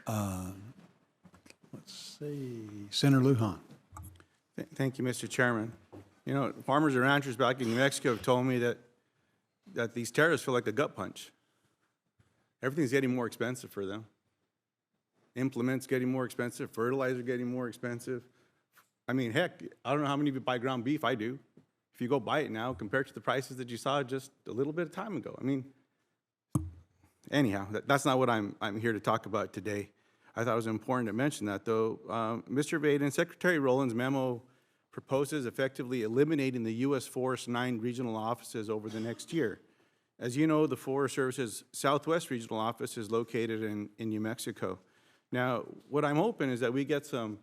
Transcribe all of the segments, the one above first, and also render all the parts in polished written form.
Let's see, Senator Luján. Thank you, Mr. Chairman. You know, farmers and ranchers back in New Mexico have told me that these tariffs feel like a gut punch. Everything's getting more expensive for them. Implements getting more expensive, fertilizer getting more expensive. I mean, heck, I don't know how many of you buy ground beef. I do. If you go buy it now, compared to the prices that you saw just a little bit of time ago. I mean, anyhow, that's not what I'm here to talk about today. I thought it was important to mention that, though. Mr. Vaden, Secretary Rowland's memo proposes effectively eliminating the U.S. Forest 9 regional offices over the next year. As you know, the Forest Service's Southwest Regional Office is located in New Mexico. Now, what I'm hoping is that we get some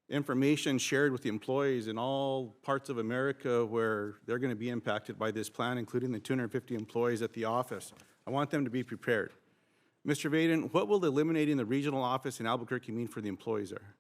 information shared with the employees in all parts of America where they're going to be impacted by this plan, including the 250 employees at the office. I want them to be prepared. Mr. Vaden, what will eliminating the regional office in Albuquerque mean for the employees there?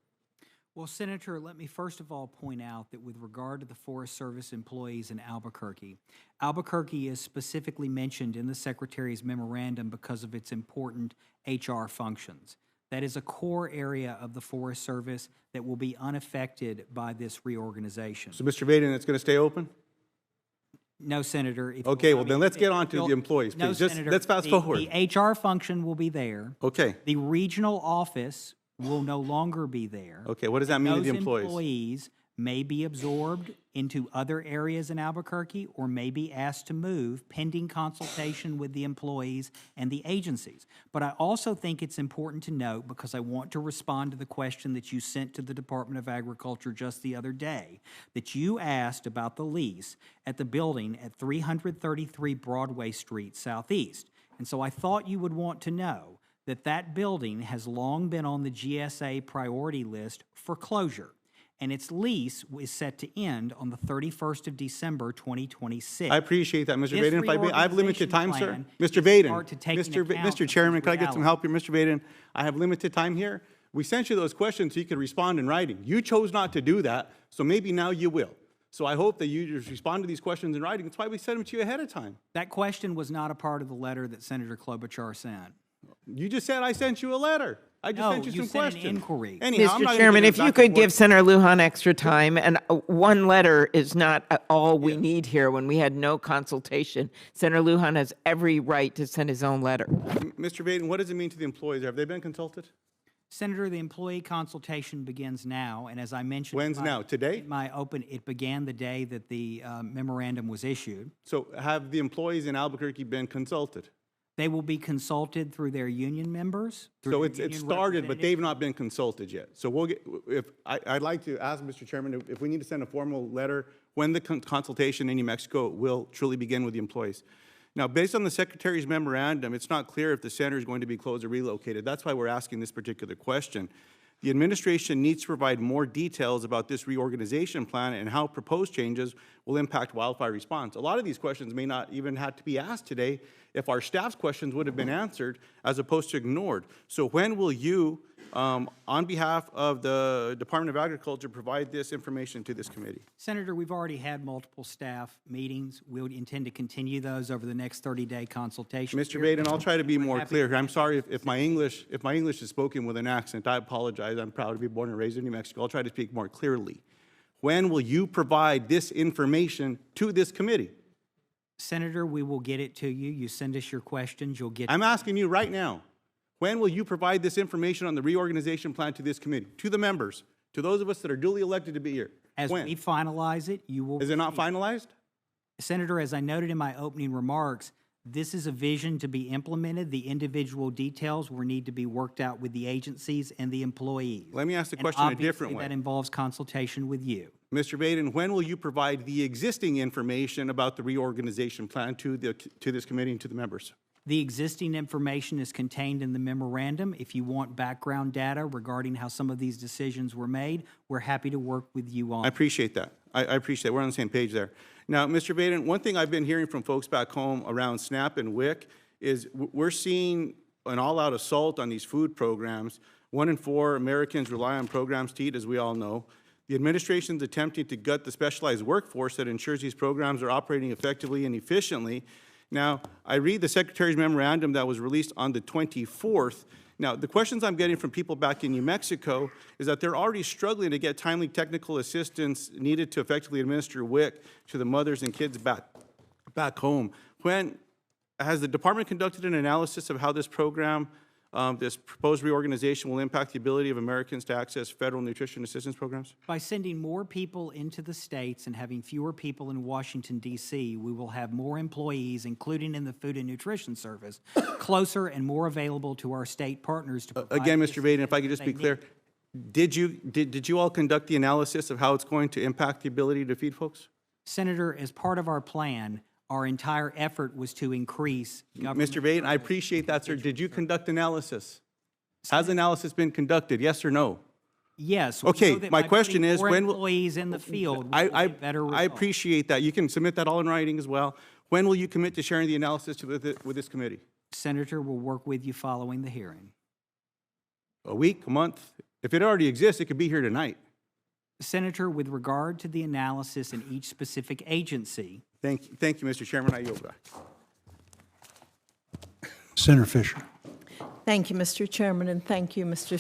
Well, Senator, let me first of all point out that with regard to the Forest Service employees in Albuquerque, Albuquerque is specifically mentioned in the Secretary's memorandum because of its important HR functions. That is a core area of the Forest Service that will be unaffected by this reorganization. So, Mr. Vaden, it's going to stay open? No, Senator. Okay, well, then let's get on to the employees, please. No, Just Senator, let's fast forward. The HR function will be there. Okay. The regional office will no longer be there. Okay, what does that mean to the employees? Those employees may be absorbed into other areas in Albuquerque or may be asked to move pending consultation with the employees and the agencies. But I also think it's important to note, because I want to respond to the question that you sent to the Department of Agriculture just the other day, that you asked about the lease at the building at 333 Broadway Street Southeast. And so I thought you would want to know that that building has long been on the GSA priority list for closure, and its lease is set to end on the 31st of December, 2026. I appreciate that, Mr. Vaden. If I may, I have limited time, sir. Plan Mr. is Vaden, start to take into account Mr. of Chairman, these can I get some realities. help here? Mr. Vaden, I have limited time here. We sent you those questions so you could respond in writing. You chose not to do that, so maybe now you will. So I hope that you just respond to these questions in writing. That's why we sent them to you ahead of time. That question was not a part of the letter that Senator Klobuchar sent. You just said I sent you a letter. I just sent you some questions. An inquiry. Anyhow, I'm not Mr. gonna Chairman, get if you back and could forth. give Senator Luján extra time, and one letter is not all we need here when we had no consultation. Senator Luján has every right to send his own letter. Mr. Vaden, what does it mean to the employees? Have they been consulted? Senator, the employee consultation begins now, and as I mentioned, When's now? Today? It began the day that the memorandum was issued. So have the employees in Albuquerque been consulted? They will be consulted through their union members. So it started, but they've not been consulted yet. So we'll get, I'd like to ask Mr. Chairman if we need to send a formal letter when the consultation in New Mexico will truly begin with the employees. Now, based on the Secretary's memorandum, it's not clear if the center is going to be closed or relocated. That's why we're asking this particular question. The administration needs to provide more details about this reorganization plan and how proposed changes will impact wildfire response. A lot of these questions may not even have to be asked today if our staff's questions would have been answered as opposed to ignored. So when will you, on behalf of the Department of Agriculture, provide this information to this committee? Senator, we've already had multiple staff meetings. We'll intend to continue those over the next 30-day consultation. Mr. Vaden, I'll try to be more clear here. I'm sorry if my English is spoken with an accent. I apologize. I'm proud to be born and raised in New Mexico. I'll try to speak more clearly. When will you provide this information to this committee? Senator, we will get it to you. You send us your questions, you'll get. I'm asking you right now. When will you provide this information on the reorganization plan to this committee, to the members, to those of us that are duly elected to be here? As when? we finalize it, you will. Is it not finalized? Senator, as I noted in my opening remarks, this is a vision to be implemented. The individual details will need to be worked out with the agencies and the employees. Let me ask the And question a different obviously way. that involves consultation with you. Mr. Vaden, when will you provide the existing information about the reorganization plan to this committee and to the members? The existing information is contained in the memorandum. If you want background data regarding how some of these decisions were made, we're happy to work with you on. I appreciate that. I appreciate it. We're on the same page there. Now, Mr. Vaden, one thing I've been hearing from folks back home around SNAP and WIC is we're seeing an all-out assault on these food programs. 1 in 4 Americans rely on programs to eat, as we all know. The administration's attempting to gut the specialized workforce that ensures these programs are operating effectively and efficiently. Now, I read the Secretary's memorandum that was released on the 24th, Now, the questions I'm getting from people back in New Mexico is that they're already struggling to get timely technical assistance needed to effectively administer WIC to the mothers and kids back home. Has the department conducted an analysis of how this program, this proposed reorganization will impact the ability of Americans to access federal nutrition assistance programs? By sending more people into the states and having fewer people in Washington, D.C., we will have more employees, including in the Food and Nutrition Service, closer and more available to our state partners to provide. Again, the Mr. Vaden, if I could just be clear, did you all conduct the analysis of how it's going to impact the ability to feed folks? Senator, as part of our plan, our entire effort was to increase government. Mr. Vaden, I appreciate that, sir. Did you conduct analysis? Has analysis been conducted, yes or no? Yes. we Okay, know that my by question putting is, more when will- employees in the field, we will get better results. I appreciate that. You can submit that all in writing as well. When will you commit to sharing the analysis with this committee? Senator, will work with you following the hearing. A week, a month? If it already exists, it could be here tonight. Senator, with regard to the analysis in each specific agency, Thank you, Mr. Chairman. I yield back. Senator Fisher. Thank you, Mr. Chairman, and thank you, Mr.